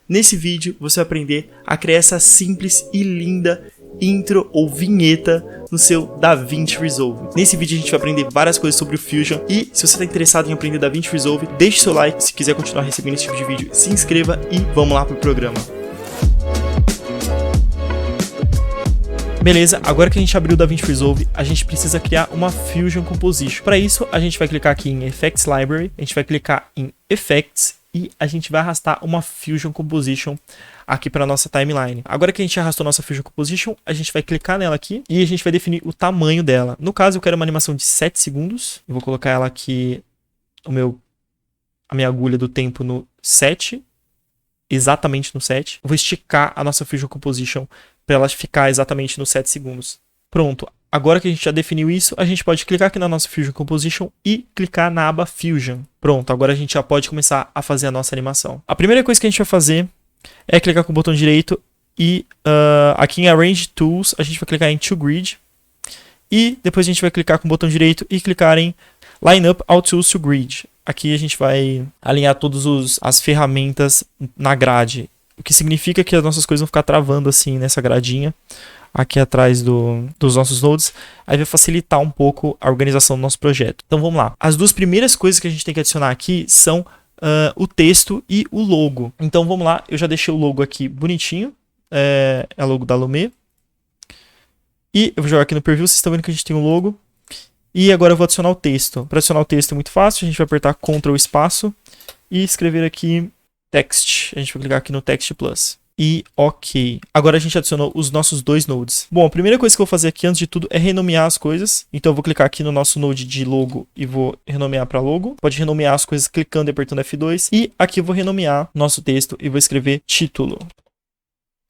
Nesse vídeo você vai aprender a criar essa simples e linda intro ou vinheta no seu DaVinci Resolve. Nesse vídeo a gente vai aprender várias coisas sobre o Fusion e se você está interessado em aprender DaVinci Resolve, deixe seu like, se quiser continuar recebendo esse tipo de vídeo, se inscreva e vamos lá pro programa. Beleza, agora que a gente abriu o DaVinci Resolve, a gente precisa criar uma Fusion Composition. Para isso, a gente vai clicar aqui em Effects Library, a gente vai clicar em Effects e a gente vai arrastar uma Fusion Composition aqui para nossa timeline. Agora que a gente arrastou nossa Fusion Composition, a gente vai clicar nela aqui e a gente vai definir o tamanho dela. No caso, eu quero uma animação de 7 segundos. Eu vou colocar ela aqui, a minha agulha do tempo no 7, exatamente no 7. Eu vou esticar a nossa Fusion Composition para ela ficar exatamente nos 7 segundos. Pronto. Agora que a gente já definiu isso, a gente pode clicar aqui na nossa Fusion Composition e clicar na aba Fusion. Pronto, agora a gente já pode começar a fazer a nossa animação. A primeira coisa que a gente vai fazer é clicar com o botão direito e aqui em Arrange Tools a gente vai clicar em To Grid. E depois a gente vai clicar com o botão direito e clicar em Line Up All Tools to Grid. Aqui a gente vai alinhar todas as ferramentas na grade. O que significa que as nossas coisas vão ficar travando assim nessa gradinha aqui atrás dos nossos nodes, aí vai facilitar um pouco a organização do nosso projeto. Então vamos lá. As duas primeiras coisas que a gente tem que adicionar aqui são o texto e o logo. Então vamos lá, eu já deixei o logo aqui bonitinho, é o logo da Lumê. E eu vou jogar aqui no preview, vocês estão vendo que a gente tem o logo. E agora eu vou adicionar o texto. Para adicionar o texto é muito fácil, a gente vai apertar Ctrl espaço e escrever aqui Text. A gente vai clicar aqui no Text Plus. E ok. Agora a gente adicionou os nossos dois nodes. Bom, a primeira coisa que eu vou fazer aqui antes de tudo é renomear as coisas. Então eu vou clicar aqui no nosso node de logo e vou renomear para logo. Pode renomear as coisas clicando e apertando F2. E aqui eu vou renomear nosso texto e vou escrever título.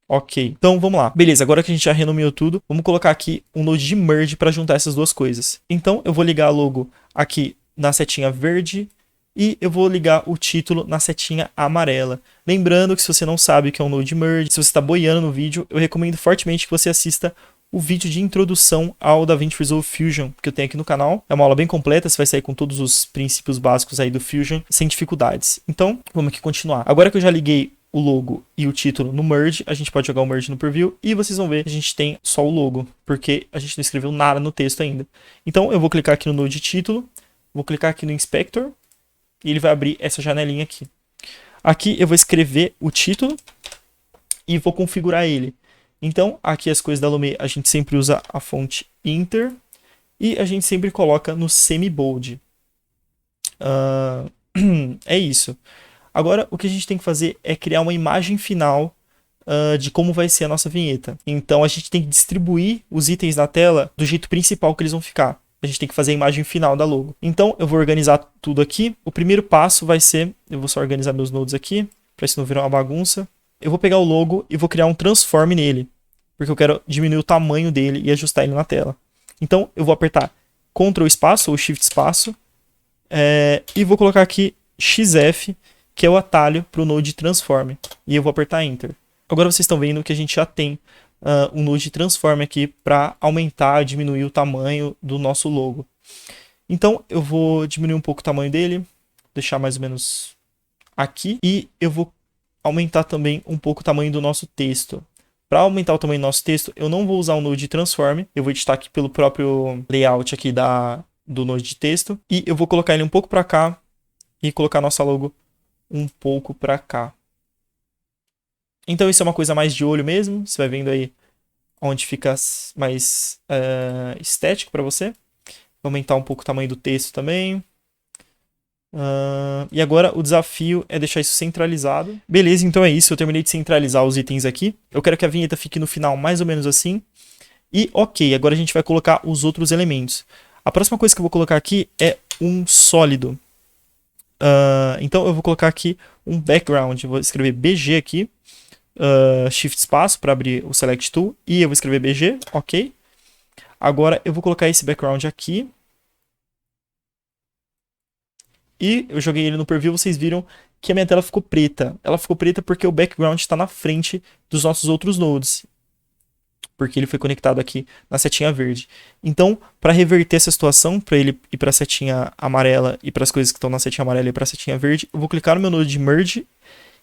Ok, então vamos lá. Beleza, agora que a gente já renomeou tudo, vamos colocar aqui um node de merge para juntar essas duas coisas. Então eu vou ligar a logo aqui na setinha verde e eu vou ligar o título na setinha amarela. Lembrando que se você não sabe o que é um node merge, se você está boiando no vídeo, eu recomendo fortemente que você assista o vídeo de introdução ao DaVinci Resolve Fusion, que eu tenho aqui no canal. É uma aula bem completa, você vai sair com todos os princípios básicos aí do Fusion, sem dificuldades. Então, vamos aqui continuar. Agora que eu já liguei o logo e o título no merge, a gente pode jogar o merge no preview e vocês vão ver que a gente tem só o logo, porque a gente não escreveu nada no texto ainda. Então, eu vou clicar aqui no node título, vou clicar aqui no Inspector, e ele vai abrir essa janelinha aqui. Aqui eu vou escrever o título e vou configurar ele. Então, aqui as coisas da Lumê, a gente sempre usa a fonte Inter e a gente sempre coloca no semi-bold. É isso. Agora, o que a gente tem que fazer é criar uma imagem final de como vai ser a nossa vinheta. Então, a gente tem que distribuir os itens na tela do jeito principal que eles vão ficar. A gente tem que fazer a imagem final da logo. Então, eu vou organizar tudo aqui. O primeiro passo vai ser... Eu vou só organizar meus nodes aqui, para isso não virar uma bagunça. Eu vou pegar o logo e vou criar um transform nele, porque eu quero diminuir o tamanho dele e ajustar ele na tela. Então, eu vou apertar Ctrl espaço ou Shift espaço e vou colocar aqui XF, que é o atalho para o node transform. E eu vou apertar Enter. Agora vocês estão vendo que a gente já tem um node transform aqui para aumentar, diminuir o tamanho do nosso logo. Então eu vou diminuir um pouco o tamanho dele, deixar mais ou menos aqui, e eu vou aumentar também um pouco o tamanho do nosso texto. Para aumentar o tamanho do nosso texto, eu não vou usar o node transform, eu vou editar aqui pelo próprio layout aqui do node de texto, e eu vou colocar ele um pouco para cá e colocar a nossa logo um pouco para cá. Então isso é uma coisa mais de olho mesmo, você vai vendo aí onde fica mais estético para você. Vou aumentar um pouco o tamanho do texto também. E agora o desafio é deixar isso centralizado. Beleza, então é isso, eu terminei de centralizar os itens aqui. Eu quero que a vinheta fique no final mais ou menos assim. E ok, agora a gente vai colocar os outros elementos. A próxima coisa que eu vou colocar aqui é um sólido. Então eu vou colocar aqui um background, vou escrever BG aqui. Shift espaço para abrir o Select Tool e eu vou escrever BG, ok. Agora eu vou colocar esse background aqui e eu joguei ele no preview, vocês viram que a minha tela ficou preta. Ela ficou preta porque o background está na frente dos nossos outros nodes, porque ele foi conectado aqui na setinha verde. Então, para reverter essa situação, para ele ir para a setinha amarela e para as coisas que estão na setinha amarela e para a setinha verde, eu vou clicar no meu node de merge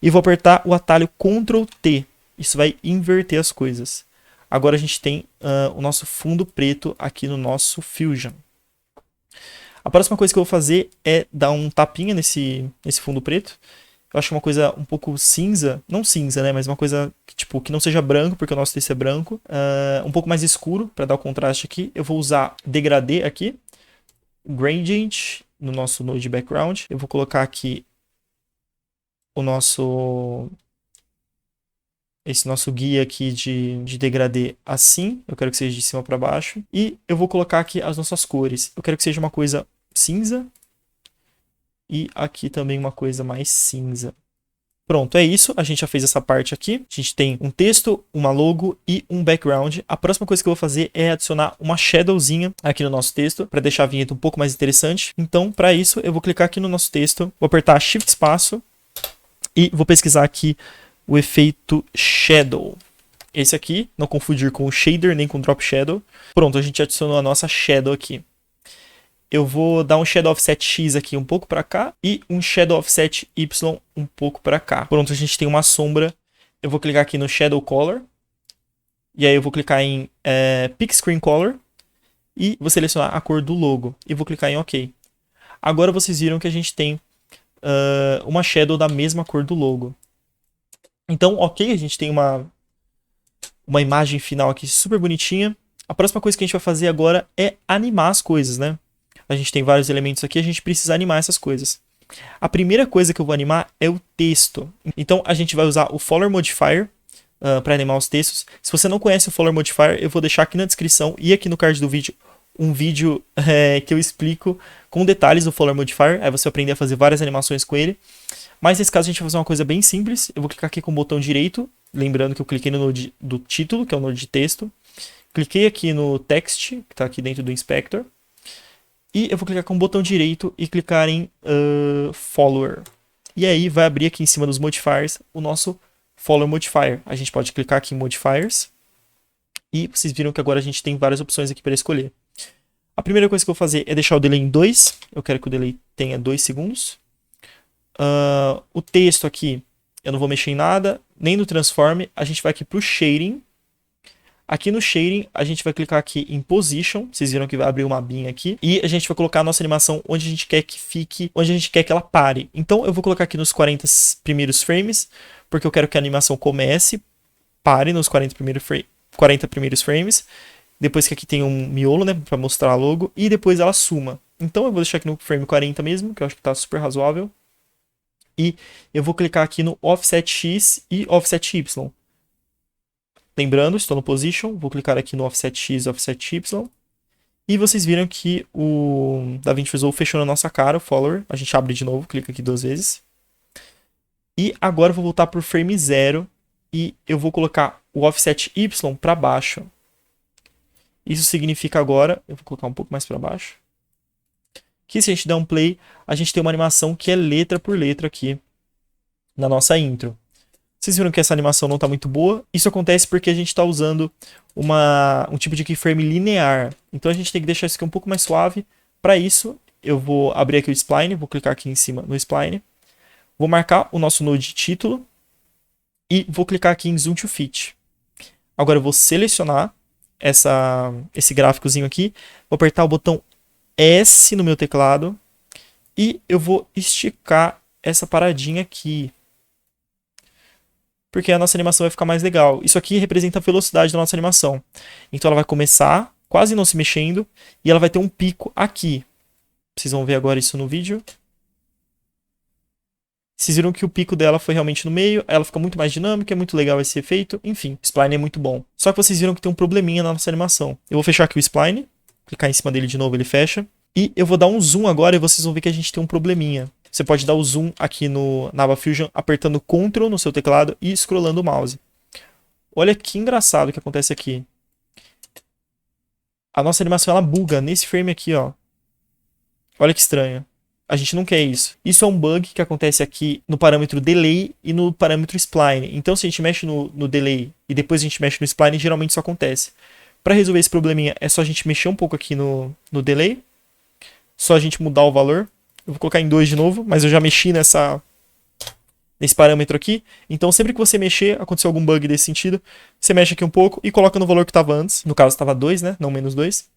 e vou apertar o atalho Ctrl T. Isso vai inverter as coisas. Agora a gente tem o nosso fundo preto aqui no nosso Fusion. A próxima coisa que eu vou fazer é dar um tapinha nesse fundo preto. Eu acho uma coisa um pouco cinza, não cinza, né, mas uma coisa que, tipo, que não seja branco, porque o nosso texto é branco. Um pouco mais escuro, para dar o contraste aqui. Eu vou usar degradê aqui, gradient no nosso node background. Eu vou colocar aqui esse nosso guia aqui de degradê assim. Eu quero que seja de cima para baixo. E eu vou colocar aqui as nossas cores. Eu quero que seja uma coisa cinza. E aqui também uma coisa mais cinza. Pronto, é isso. A gente já fez essa parte aqui. A gente tem um texto, uma logo e um background. A próxima coisa que eu vou fazer é adicionar uma shadowzinha aqui no nosso texto, para deixar a vinheta um pouco mais interessante. Então, para isso, eu vou clicar aqui no nosso texto, vou apertar Shift espaço e vou pesquisar aqui o efeito Shadow. Esse aqui, não confundir com o Shader nem com o Drop Shadow. Pronto, a gente adicionou a nossa Shadow aqui. Eu vou dar um Shadow Offset X aqui um pouco para cá e um Shadow Offset Y um pouco para cá. Pronto, a gente tem uma sombra. Eu vou clicar aqui no Shadow Color. E aí eu vou clicar em Pick Screen Color. E vou selecionar a cor do logo. E vou clicar em OK. Agora vocês viram que a gente tem uma Shadow da mesma cor do logo. Então, ok, a gente tem uma imagem final aqui super bonitinha. A próxima coisa que a gente vai fazer agora é animar as coisas, né? A gente tem vários elementos aqui, a gente precisa animar essas coisas. A primeira coisa que eu vou animar é o texto. Então, a gente vai usar o Follower Modifier para animar os textos. Se você não conhece o Follower Modifier, eu vou deixar aqui na descrição e aqui no card do vídeo um vídeo que eu explico com detalhes do Follower Modifier. Aí você vai aprender a fazer várias animações com ele. Mas nesse caso a gente vai fazer uma coisa bem simples. Eu vou clicar aqui com o botão direito, lembrando que eu cliquei no node do título, que é o node de texto. Cliquei aqui no text, que está aqui dentro do inspector. E eu vou clicar com o botão direito e clicar em Follower. E aí vai abrir aqui em cima dos modifiers o nosso Follower Modifier. A gente pode clicar aqui em Modifiers. E vocês viram que agora a gente tem várias opções aqui para escolher. A primeira coisa que eu vou fazer é deixar o delay em 2. Eu quero que o delay tenha 2 segundos. O texto aqui, eu não vou mexer em nada, nem no Transform. A gente vai aqui para o Shading. Aqui no Shading, a gente vai clicar aqui em Position. Vocês viram que vai abrir uma abinha aqui. E a gente vai colocar a nossa animação onde a gente quer que fique, onde a gente quer que ela pare. Então, eu vou colocar aqui nos 40 primeiros frames, porque eu quero que a animação comece, pare nos 40 primeiros frames. Depois que aqui tem um miolo, né, para mostrar a logo. E depois ela suma. Então, eu vou deixar aqui no frame 40 mesmo, que eu acho que está super razoável. E eu vou clicar aqui no Offset X e Offset Y. Lembrando, estou no Position, vou clicar aqui no Offset X e Offset Y. E vocês viram que o DaVinci Resolve fechou na nossa cara, o Follower. A gente abre de novo, clica aqui 2 vezes. E agora eu vou voltar para o frame 0 e eu vou colocar o Offset Y para baixo. Isso significa agora, eu vou colocar um pouco mais para baixo, que se a gente der um play, a gente tem uma animação que é letra por letra aqui na nossa intro. Vocês viram que essa animação não está muito boa. Isso acontece porque a gente está usando um tipo de keyframe linear. Então a gente tem que deixar isso aqui um pouco mais suave. Para isso, eu vou abrir aqui o Spline, vou clicar aqui em cima no Spline. Vou marcar o nosso node de título e vou clicar aqui em Zoom to Fit. Agora eu vou selecionar esse gráficozinho aqui, vou apertar o botão S no meu teclado e eu vou esticar essa paradinha aqui, porque a nossa animação vai ficar mais legal. Isso aqui representa a velocidade da nossa animação. Então ela vai começar quase não se mexendo e ela vai ter um pico aqui. Vocês vão ver agora isso no vídeo. Vocês viram que o pico dela foi realmente no meio, ela fica muito mais dinâmica, é muito legal esse efeito. Enfim, o Spline é muito bom. Só que vocês viram que tem um probleminha na nossa animação. Eu vou fechar aqui o Spline, clicar em cima dele de novo, ele fecha. E eu vou dar um zoom agora e vocês vão ver que a gente tem um probleminha. Você pode dar o zoom aqui na aba Fusion, apertando Ctrl no seu teclado e scrollando o mouse. Olha que engraçado o que acontece aqui. A nossa animação ela buga nesse frame aqui, ó. Olha que estranho. A gente não quer isso. Isso é um bug que acontece aqui no parâmetro Delay e no parâmetro Spline. Então, se a gente mexe no Delay e depois a gente mexe no Spline, geralmente isso acontece. Para resolver esse probleminha, é só a gente mexer um pouco aqui no Delay. Só a gente mudar o valor. Eu vou colocar em 2 de novo, mas eu já mexi nessa nesse parâmetro aqui. Então, sempre que você mexer, aconteceu algum bug desse sentido, você mexe aqui um pouco e coloca no valor que estava antes. No caso, estava 2, né? Não menos 2.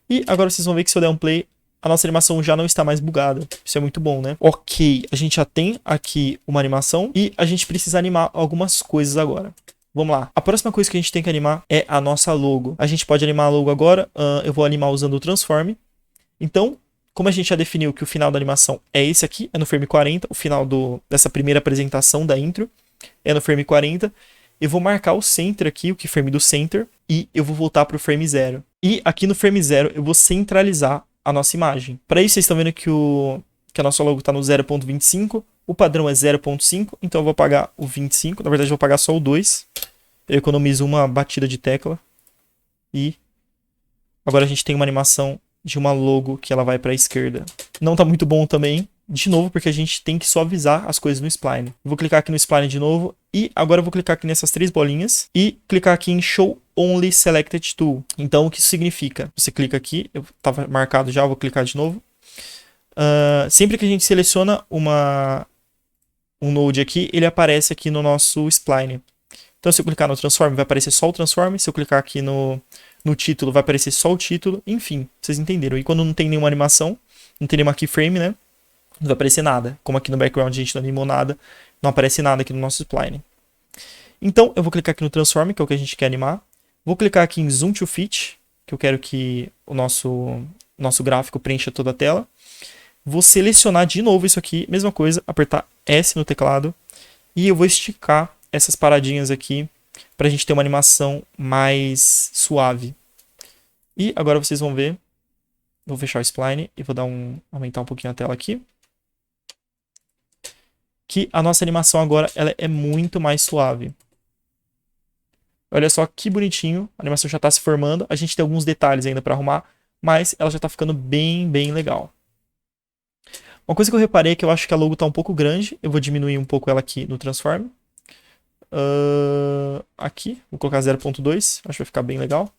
E agora vocês vão ver que se eu der um play, a nossa animação já não está mais bugada. Isso é muito bom, né? Ok, a gente já tem aqui uma animação e a gente precisa animar algumas coisas agora. Vamos lá. A próxima coisa que a gente tem que animar é a nossa logo. A gente pode animar a logo agora. Eu vou animar usando o Transform. Então, como a gente já definiu que o final da animação é esse aqui, é no frame 40, o final dessa primeira apresentação da intro é no frame 40, eu vou marcar o center aqui, o keyframe do center, e eu vou voltar para o frame 0. E aqui no frame 0 eu vou centralizar a nossa imagem. Para isso, vocês estão vendo que a nossa logo está no 0.25, o padrão é 0.5, então eu vou apagar o 25, na verdade eu vou apagar só o 2, eu economizo uma batida de tecla, e agora a gente tem uma animação de uma logo que ela vai para a esquerda. Não tá muito bom também, de novo, porque a gente tem que suavizar as coisas no spline. Eu vou clicar aqui no spline de novo e agora eu vou clicar aqui nessas 3 bolinhas e clicar aqui em Show Only Selected Tool. Então, o que isso significa? Você clica aqui, eu estava marcado já, eu vou clicar de novo. Sempre que a gente seleciona um node aqui, ele aparece aqui no nosso spline. Então, se eu clicar no Transform, vai aparecer só o Transform. Se eu clicar aqui no título, vai aparecer só o título. Enfim, vocês entenderam. E quando não tem nenhuma animação, não tem nenhuma keyframe, né? Não vai aparecer nada. Como aqui no background a gente não animou nada, não aparece nada aqui no nosso spline. Então, eu vou clicar aqui no Transform, que é o que a gente quer animar. Vou clicar aqui em Zoom to Fit, que eu quero que o nosso gráfico preencha toda a tela. Vou selecionar de novo isso aqui, mesma coisa, apertar S no teclado. E eu vou esticar essas paradinhas aqui para a gente ter uma animação mais suave. E agora vocês vão ver, vou fechar o spline e vou aumentar um pouquinho a tela aqui, que a nossa animação agora ela é muito mais suave. Olha só que bonitinho, a animação já está se formando, a gente tem alguns detalhes ainda para arrumar, mas ela já está ficando bem, bem legal. Uma coisa que eu reparei é que eu acho que a logo está um pouco grande, eu vou diminuir um pouco ela aqui no Transform. Aqui, vou colocar 0.2, acho que vai ficar bem legal.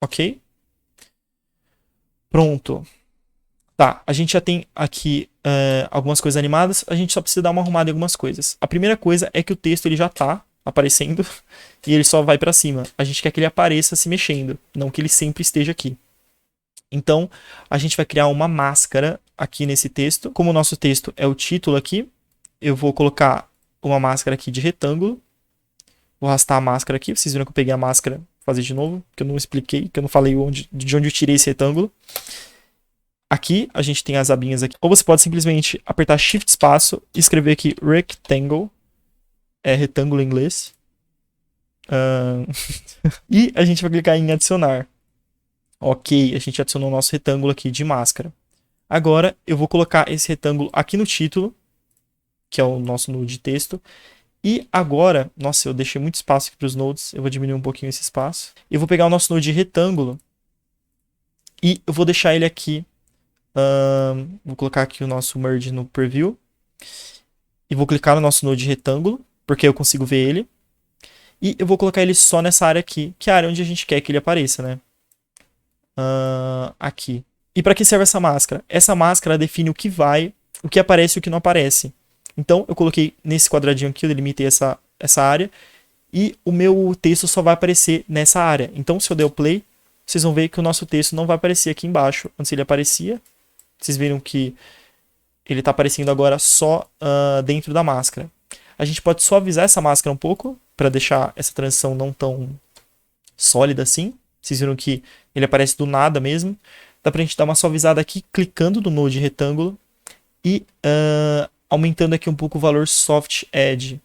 Ok. Pronto. Tá, a gente já tem aqui algumas coisas animadas, a gente só precisa dar uma arrumada em algumas coisas. A primeira coisa é que o texto ele já tá aparecendo e ele só vai para cima. A gente quer que ele apareça se mexendo, não que ele sempre esteja aqui. Então, a gente vai criar uma máscara aqui nesse texto. Como o nosso texto é o título aqui, eu vou colocar uma máscara aqui de retângulo. Vou arrastar a máscara aqui. Vocês viram que eu peguei a máscara. Vou fazer de novo, que eu não expliquei, que eu não falei de onde eu tirei esse retângulo. Aqui a gente tem as abinhas aqui. Ou você pode simplesmente apertar Shift espaço e escrever aqui Rectangle. É retângulo em inglês. E a gente vai clicar em adicionar. Ok, a gente adicionou o nosso retângulo aqui de máscara. Agora eu vou colocar esse retângulo aqui no título, que é o nosso node de texto. E agora, nossa, eu deixei muito espaço aqui para os nodes, eu vou diminuir um pouquinho esse espaço. Eu vou pegar o nosso node de retângulo e eu vou deixar ele aqui. Vou colocar aqui o nosso merge no preview. E vou clicar no nosso node de retângulo, porque eu consigo ver ele. E eu vou colocar ele só nessa área aqui, que é a área onde a gente quer que ele apareça, né? Aqui. E para que serve essa máscara? Essa máscara define o que aparece e o que não aparece. Então, eu coloquei nesse quadradinho aqui, eu delimitei essa área, e o meu texto só vai aparecer nessa área. Então, se eu der o play, vocês vão ver que o nosso texto não vai aparecer aqui embaixo. Antes ele aparecia, vocês viram que ele está aparecendo agora só dentro da máscara. A gente pode suavizar essa máscara um pouco, para deixar essa transição não tão sólida assim. Vocês viram que ele aparece do nada mesmo. Dá pra gente dar uma suavizada aqui, clicando no node retângulo e aumentando aqui um pouco o valor Soft Edge.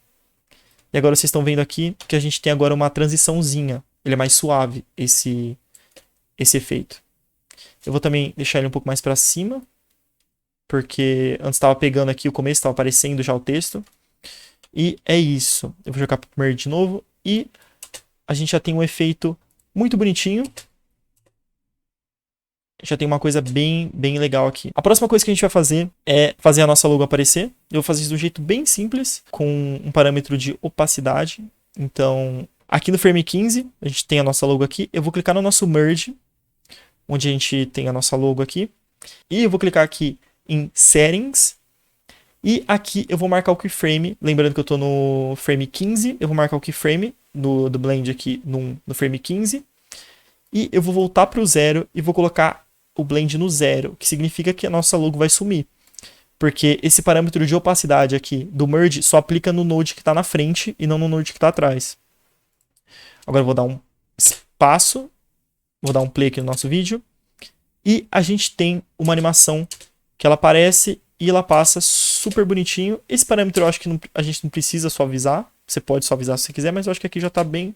E agora vocês estão vendo aqui que a gente tem agora uma transiçãozinha. Ele é mais suave, esse efeito. Eu vou também deixar ele um pouco mais para cima, porque antes estava pegando aqui o começo, estava aparecendo já o texto. E é isso. Eu vou jogar para o primeiro de novo e a gente já tem um efeito muito bonitinho. Já tem uma coisa bem, bem legal aqui. A próxima coisa que a gente vai fazer é fazer a nossa logo aparecer. Eu vou fazer isso de um jeito bem simples, com um parâmetro de opacidade. Então, aqui no frame 15, a gente tem a nossa logo aqui. Eu vou clicar no nosso merge, onde a gente tem a nossa logo aqui. E eu vou clicar aqui em Settings. E aqui eu vou marcar o keyframe, lembrando que eu tô no frame 15, eu vou marcar o keyframe do blend aqui no frame 15. E eu vou voltar para o 0 e vou colocar o blend no 0, que significa que a nossa logo vai sumir. Porque esse parâmetro de opacidade aqui do merge só aplica no node que está na frente e não no node que está atrás. Agora eu vou dar um espaço, vou dar um play aqui no nosso vídeo. E a gente tem uma animação que ela aparece e ela passa super bonitinho. Esse parâmetro eu acho que a gente não precisa suavizar. Você pode suavizar se você quiser, mas eu acho que aqui já está bem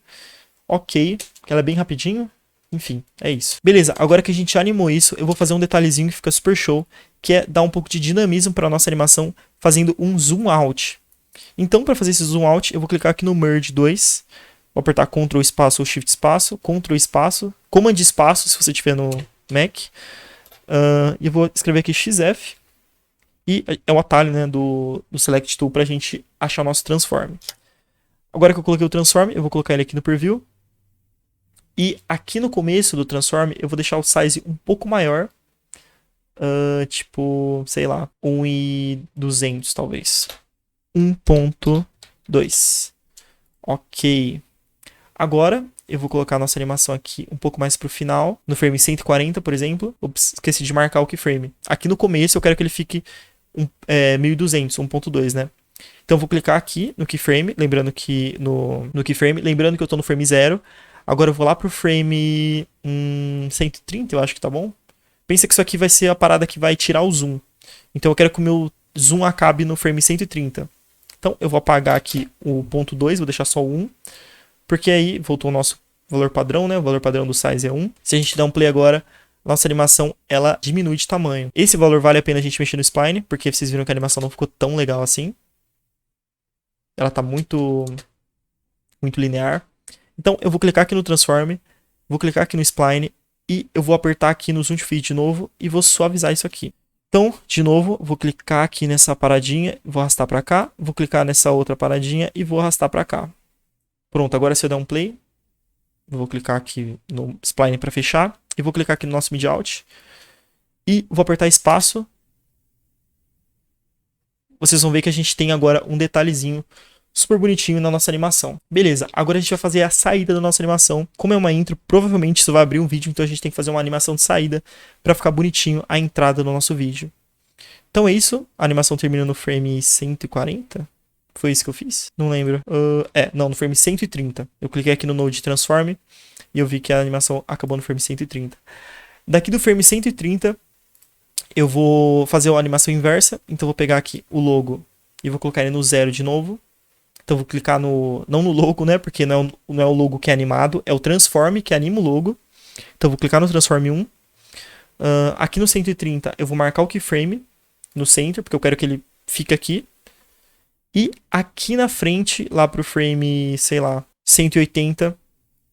ok, porque ela é bem rapidinho. Enfim, é isso. Beleza, agora que a gente já animou isso, eu vou fazer um detalhezinho que fica super show, que é dar um pouco de dinamismo para a nossa animação, fazendo um zoom out. Então, para fazer esse zoom out, eu vou clicar aqui no Merge 2, vou apertar Ctrl espaço ou Shift espaço, Ctrl espaço, Command espaço, se você estiver no Mac, e eu vou escrever aqui XF, e é o atalho, né, do Select Tool para a gente achar o nosso transform. Agora que eu coloquei o transform, eu vou colocar ele aqui no Preview. E aqui no começo do transform, eu vou deixar o size um pouco maior. Tipo, sei lá, 1.200 talvez. 1.2. Ok. Agora, eu vou colocar a nossa animação aqui um pouco mais pro final. No frame 140, por exemplo. Ops, esqueci de marcar o keyframe. Aqui no começo, eu quero que ele fique 1.200, 1.2, né? Então, eu vou clicar aqui no keyframe. Lembrando que no keyframe, lembrando que eu tô no frame 0. Agora eu vou lá pro frame 130, eu acho que tá bom. Pensa que isso aqui vai ser a parada que vai tirar o zoom. Então eu quero que o meu zoom acabe no frame 130. Então eu vou apagar aqui o ponto 2, vou deixar só o 1. Porque aí voltou o nosso valor padrão, né? O valor padrão do size é 1. Se a gente der um play agora, nossa animação ela diminui de tamanho. Esse valor vale a pena a gente mexer no spline, porque vocês viram que a animação não ficou tão legal assim. Ela tá muito linear. Então, eu vou clicar aqui no Transform, vou clicar aqui no Spline e eu vou apertar aqui no Zoom to Fit de novo e vou suavizar isso aqui. Então, de novo, vou clicar aqui nessa paradinha, vou arrastar para cá, vou clicar nessa outra paradinha e vou arrastar para cá. Pronto, agora se eu der um play, eu vou clicar aqui no Spline para fechar e vou clicar aqui no nosso Mid Out e vou apertar espaço. Vocês vão ver que a gente tem agora um detalhezinho super bonitinho na nossa animação. Beleza, agora a gente vai fazer a saída da nossa animação. Como é uma intro, provavelmente isso vai abrir um vídeo, então a gente tem que fazer uma animação de saída para ficar bonitinho a entrada do nosso vídeo. Então é isso, a animação termina no frame 140. Foi isso que eu fiz? Não lembro. Não, no frame 130. Eu cliquei aqui no Node Transform e eu vi que a animação acabou no frame 130. Daqui do frame 130, eu vou fazer a animação inversa. Então eu vou pegar aqui o logo e vou colocar ele no 0 de novo. Então eu vou clicar não no logo, né? Porque não é o logo que é animado, é o transform que anima o logo. Então eu vou clicar no transform 1. Aqui no 130 eu vou marcar o keyframe no center, porque eu quero que ele fique aqui. E aqui na frente, lá pro frame, sei lá, 180,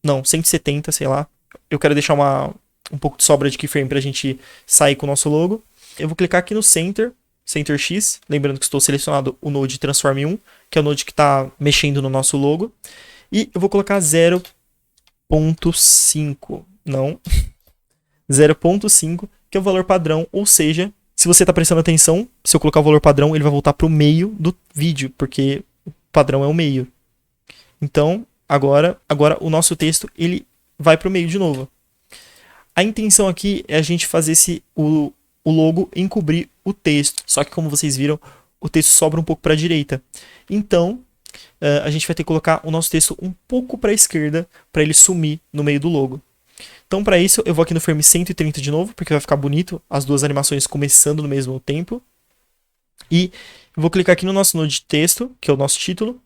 não, 170, sei lá. Eu quero deixar um pouco de sobra de keyframe pra gente sair com o nosso logo. Eu vou clicar aqui no center X, lembrando que estou selecionado o node Transform 1, que é o node que está mexendo no nosso logo. E eu vou colocar 0.5, não, 0.5, que é o valor padrão, ou seja, se você está prestando atenção, se eu colocar o valor padrão, ele vai voltar para o meio do vídeo, porque o padrão é o meio. Então, agora o nosso texto ele vai para o meio de novo. A intenção aqui é a gente fazer o logo encobrir o texto. Só que como vocês viram, o texto sobra um pouco para a direita. Então, a gente vai ter que colocar o nosso texto um pouco para a esquerda para ele sumir no meio do logo. Então, para isso, eu vou aqui no frame 130 de novo, porque vai ficar bonito as duas animações começando no mesmo tempo. E eu vou clicar aqui no nosso node de texto, que é o nosso título.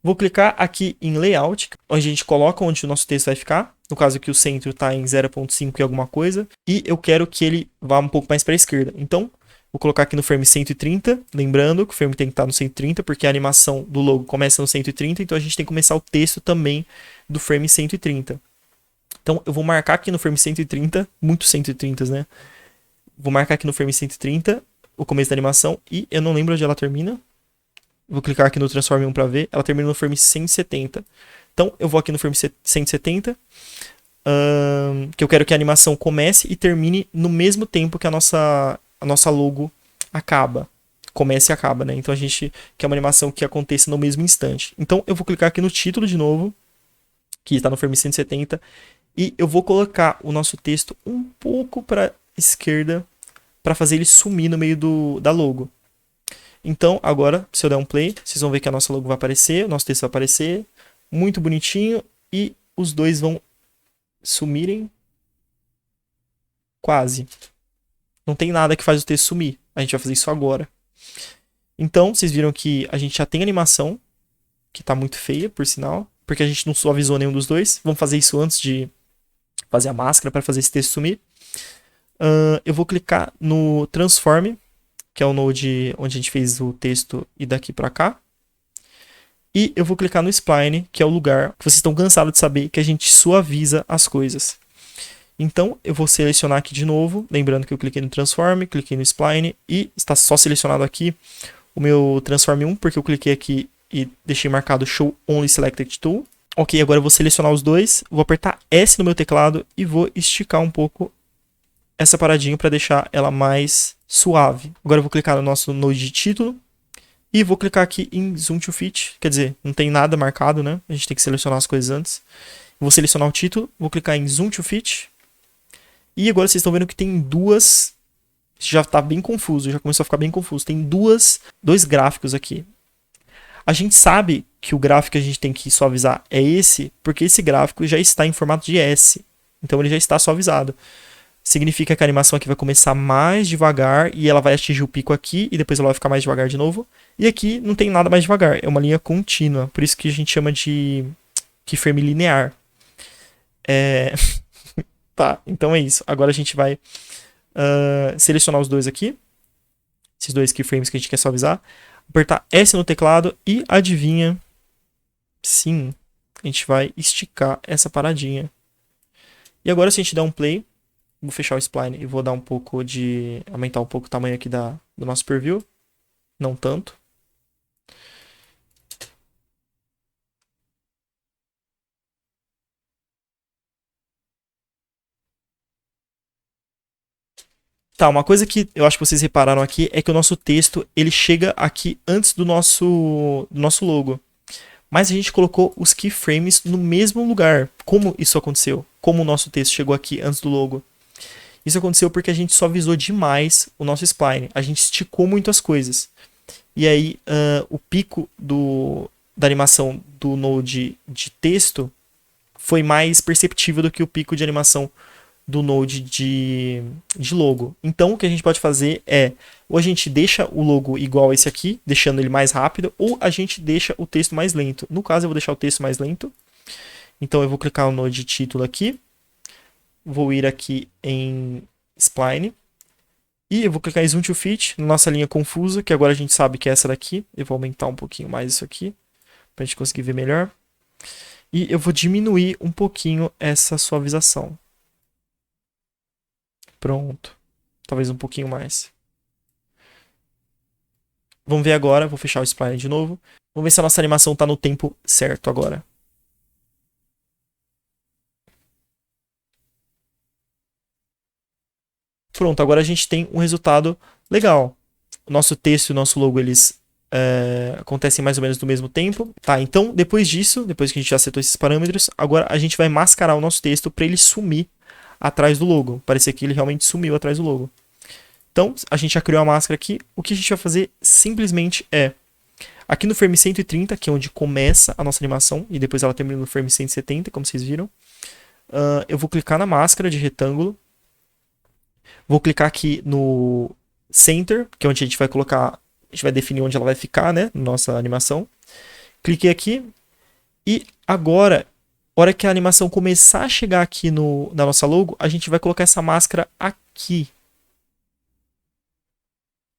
Vou clicar aqui em Layout, onde a gente coloca onde o nosso texto vai ficar. No caso aqui o centro está em 0.5 e alguma coisa. E eu quero que ele vá um pouco mais para a esquerda. Então, vou colocar aqui no frame 130. Lembrando que o frame tem que estar no 130, porque a animação do logo começa no 130. Então, a gente tem que começar o texto também do frame 130. Então, eu vou marcar aqui no frame 130. Muitos 130, né? Vou marcar aqui no frame 130 o começo da animação. E eu não lembro onde ela termina. Vou clicar aqui no Transform 1 para ver. Ela termina no frame 170. Então, eu vou aqui no frame 170. Que eu quero que a animação comece e termine no mesmo tempo que a nossa logo acaba. começa e acaba, né? Então a gente quer uma animação que aconteça no mesmo instante. Então eu vou clicar aqui no título de novo, que está no frame 170, e eu vou colocar o nosso texto um pouco para esquerda para fazer ele sumir no meio da logo. Então agora, se eu der um play, vocês vão ver que a nossa logo vai aparecer, o nosso texto vai aparecer, muito bonitinho, e os dois vão sumirem quase. Não tem nada que faz o texto sumir. A gente vai fazer isso agora. Então, vocês viram que a gente já tem animação, que tá muito feia, por sinal, porque a gente não suavizou nenhum dos dois. Vamos fazer isso antes de fazer a máscara para fazer esse texto sumir. Eu vou clicar no Transform, que é o node onde a gente fez o texto e daqui para cá. E eu vou clicar no Spline, que é o lugar que vocês estão cansados de saber que a gente suaviza as coisas. Então, eu vou selecionar aqui de novo, lembrando que eu cliquei no Transform, cliquei no Spline, e está só selecionado aqui o meu Transform 1, porque eu cliquei aqui e deixei marcado Show Only Selected Tool. Ok, agora eu vou selecionar os dois, vou apertar S no meu teclado e vou esticar um pouco essa paradinha para deixar ela mais suave. Agora eu vou clicar no nosso node de título e vou clicar aqui em Zoom to Fit, quer dizer, não tem nada marcado, né? A gente tem que selecionar as coisas antes. Vou selecionar o título, vou clicar em Zoom to Fit. E agora vocês estão vendo que tem duas... Já está bem confuso, já começou a ficar bem confuso. Tem dois gráficos aqui. A gente sabe que o gráfico que a gente tem que suavizar é esse, porque esse gráfico já está em formato de S. Então ele já está suavizado. Significa que a animação aqui vai começar mais devagar e ela vai atingir o pico aqui e depois ela vai ficar mais devagar de novo. E aqui não tem nada mais devagar, é uma linha contínua. Por isso que a gente chama de keyframe linear. Tá, então é isso. Agora a gente vai selecionar os dois aqui. Esses dois keyframes que a gente quer suavizar. Apertar S no teclado e adivinha? Sim, a gente vai esticar essa paradinha. E agora se a gente der um play, vou fechar o spline e vou dar um pouco de... aumentar um pouco o tamanho aqui do nosso preview. Não tanto. Tá, uma coisa que eu acho que vocês repararam aqui é que o nosso texto ele chega aqui antes do nosso logo. Mas a gente colocou os keyframes no mesmo lugar. Como isso aconteceu? Como o nosso texto chegou aqui antes do logo? Isso aconteceu porque a gente suavizou demais o nosso spline. A gente esticou muito as coisas. E aí o pico da animação do node de texto foi mais perceptível do que o pico de animação do node de logo. Então o que a gente pode fazer é, ou a gente deixa o logo igual a esse aqui, deixando ele mais rápido, ou a gente deixa o texto mais lento. No caso eu vou deixar o texto mais lento. Então eu vou clicar no node de título aqui, vou ir aqui em Spline, e eu vou clicar em Zoom to Fit, na nossa linha confusa, que agora a gente sabe que é essa daqui. Eu vou aumentar um pouquinho mais isso aqui, para a gente conseguir ver melhor. E eu vou diminuir um pouquinho essa suavização. Pronto. Talvez um pouquinho mais. Vamos ver agora. Vou fechar o spline de novo. Vamos ver se a nossa animação está no tempo certo agora. Pronto, agora a gente tem um resultado legal. O nosso texto e o nosso logo, eles acontecem mais ou menos no mesmo tempo. Tá, então depois disso, depois que a gente já setou esses parâmetros, agora a gente vai mascarar o nosso texto para ele sumir atrás do logo. Parecer que ele realmente sumiu atrás do logo. Então, a gente já criou a máscara aqui. O que a gente vai fazer simplesmente é... aqui no frame 130, que é onde começa a nossa animação, e depois ela termina no frame 170, como vocês viram. Eu vou clicar na máscara de retângulo. Vou clicar aqui no Center, que é onde a gente vai colocar... a gente vai definir onde ela vai ficar, né? Nossa animação. Cliquei aqui. E agora... hora que a animação começar a chegar aqui na nossa logo, a gente vai colocar essa máscara aqui.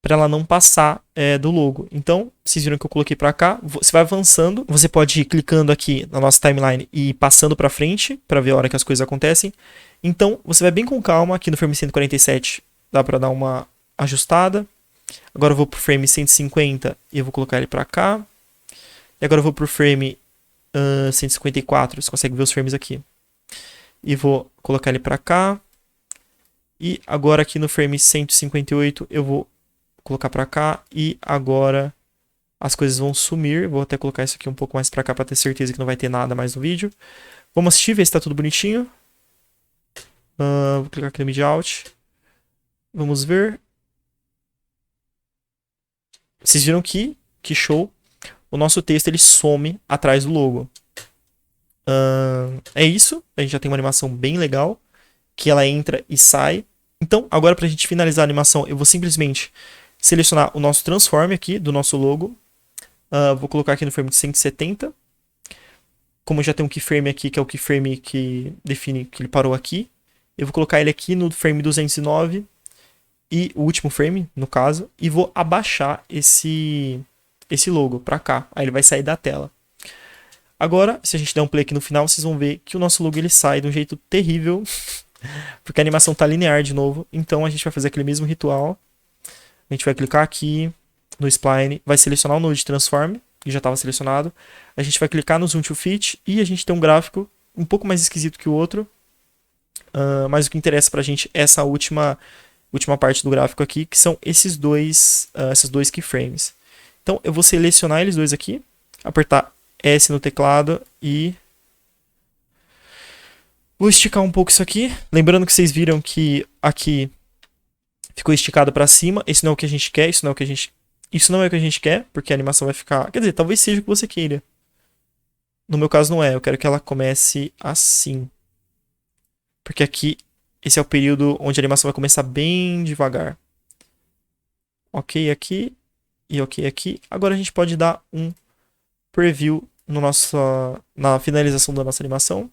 Para ela não passar do logo. Então, vocês viram que eu coloquei para cá. Você vai avançando. Você pode ir clicando aqui na nossa timeline e ir passando para frente, para ver a hora que as coisas acontecem. Então, você vai bem com calma. Aqui no frame 147 dá para dar uma ajustada. Agora eu vou para o frame 150 e eu vou colocar ele para cá. E agora eu vou para o frame 154, você consegue ver os frames aqui. E vou colocar ele para cá. E agora aqui no frame 158 eu vou colocar pra cá e agora as coisas vão sumir. Vou até colocar isso aqui um pouco mais pra cá pra ter certeza que não vai ter nada mais no vídeo. Vamos assistir, ver se tá tudo bonitinho. Vou clicar aqui no Media Out. Vamos ver. Vocês viram que show. O nosso texto ele some atrás do logo. É isso. A gente já tem uma animação bem legal. Que ela entra e sai. Então, agora pra gente finalizar a animação, eu vou simplesmente selecionar o nosso transform aqui do nosso logo. Vou colocar aqui no frame de 170. Como já tem um keyframe aqui, que é o keyframe que define que ele parou aqui. Eu vou colocar ele aqui no frame 209. E o último frame, no caso. E vou abaixar esse logo pra cá. Aí ele vai sair da tela. Agora, se a gente der um play aqui no final, vocês vão ver que o nosso logo ele sai de um jeito terrível. Porque a animação tá linear de novo. Então a gente vai fazer aquele mesmo ritual. A gente vai clicar aqui no spline. Vai selecionar o node transform, que já estava selecionado. A gente vai clicar no zoom to fit. E a gente tem um gráfico um pouco mais esquisito que o outro. Mas o que interessa pra gente é essa última parte do gráfico aqui, que são esses dois keyframes. Então eu vou selecionar eles dois aqui. Apertar S no teclado e vou esticar um pouco isso aqui. Lembrando que vocês viram que aqui ficou esticado para cima. Esse não é o que a gente quer. Isso não é o que a gente quer, porque a animação vai ficar... Quer dizer, talvez seja o que você queira. No meu caso não é. Eu quero que ela comece assim. Porque aqui, esse é o período onde a animação vai começar bem devagar. Ok aqui. E ok aqui. Agora a gente pode dar um preview na finalização da nossa animação.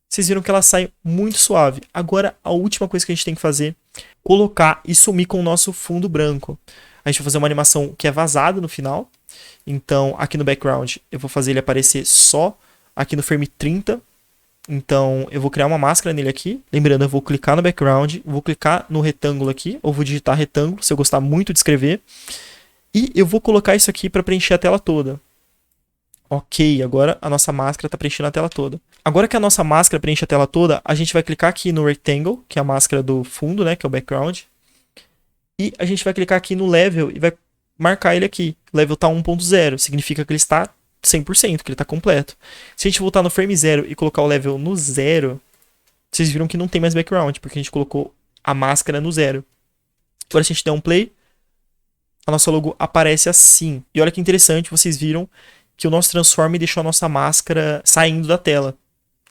Vocês viram que ela sai muito suave. Agora, a última coisa que a gente tem que fazer é colocar e sumir com o nosso fundo branco. A gente vai fazer uma animação que é vazada no final. Então, aqui no background, eu vou fazer ele aparecer só aqui no frame 30. Então, eu vou criar uma máscara nele aqui. Lembrando, eu vou clicar no background, vou clicar no retângulo aqui, ou vou digitar retângulo, se eu gostar muito de escrever. E eu vou colocar isso aqui para preencher a tela toda. Ok, agora a nossa máscara está preenchendo a tela toda. Agora que a nossa máscara preenche a tela toda, a gente vai clicar aqui no Rectangle, que é a máscara do fundo, né, que é o background. E a gente vai clicar aqui no Level e vai marcar ele aqui. O level está 1.0, significa que ele está 100%, que ele está completo. Se a gente voltar no frame 0 e colocar o level no 0, vocês viram que não tem mais background, porque a gente colocou a máscara no 0. Agora se a gente der um play, a nossa logo aparece assim. E olha que interessante, vocês viram que o nosso transform deixou a nossa máscara saindo da tela.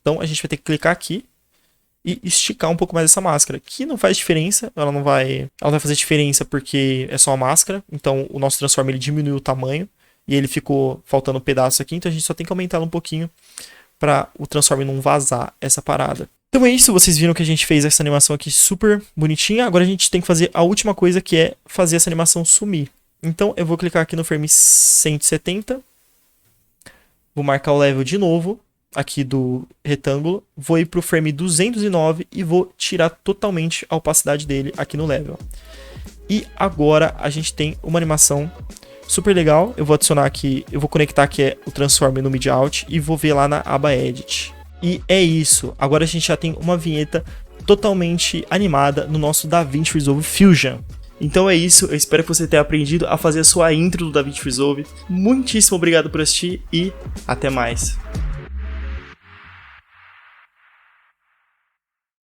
Então a gente vai ter que clicar aqui e esticar um pouco mais essa máscara, que não faz diferença, ela não vai fazer diferença porque é só uma máscara. Então o nosso transform ele diminuiu o tamanho e ele ficou faltando um pedaço aqui, então a gente só tem que aumentar ela um pouquinho para o transform não vazar essa parada. Então é isso, vocês viram que a gente fez essa animação aqui super bonitinha. Agora a gente tem que fazer a última coisa, que é fazer essa animação sumir. Então eu vou clicar aqui no frame 170. Vou marcar o level de novo, aqui do retângulo. Vou ir para o frame 209 e vou tirar totalmente a opacidade dele aqui no level. E agora a gente tem uma animação super legal. Eu vou adicionar aqui, eu vou conectar aqui o Transform no Media Out e vou ver lá na aba Edit. E é isso, agora a gente já tem uma vinheta totalmente animada no nosso DaVinci Resolve Fusion. Então é isso, eu espero que você tenha aprendido a fazer a sua intro do DaVinci Resolve. Muitíssimo obrigado por assistir e até mais.